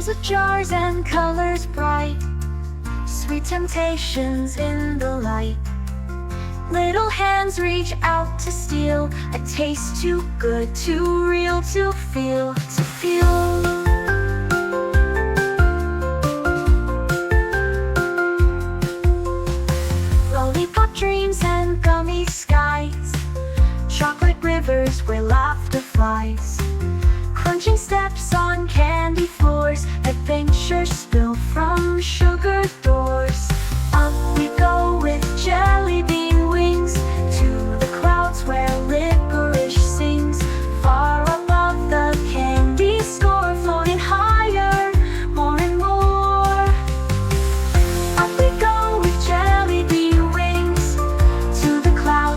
with jars and colors bright, sweet temptations in the light. Little hands reach out to steal a taste too good, too real to feel, to feel. Lollipop dreams and gummy skies, chocolate rivers where laughter flies, crunching steps on candy floors, adventures spill from sugar doors. Up we go with jelly beans.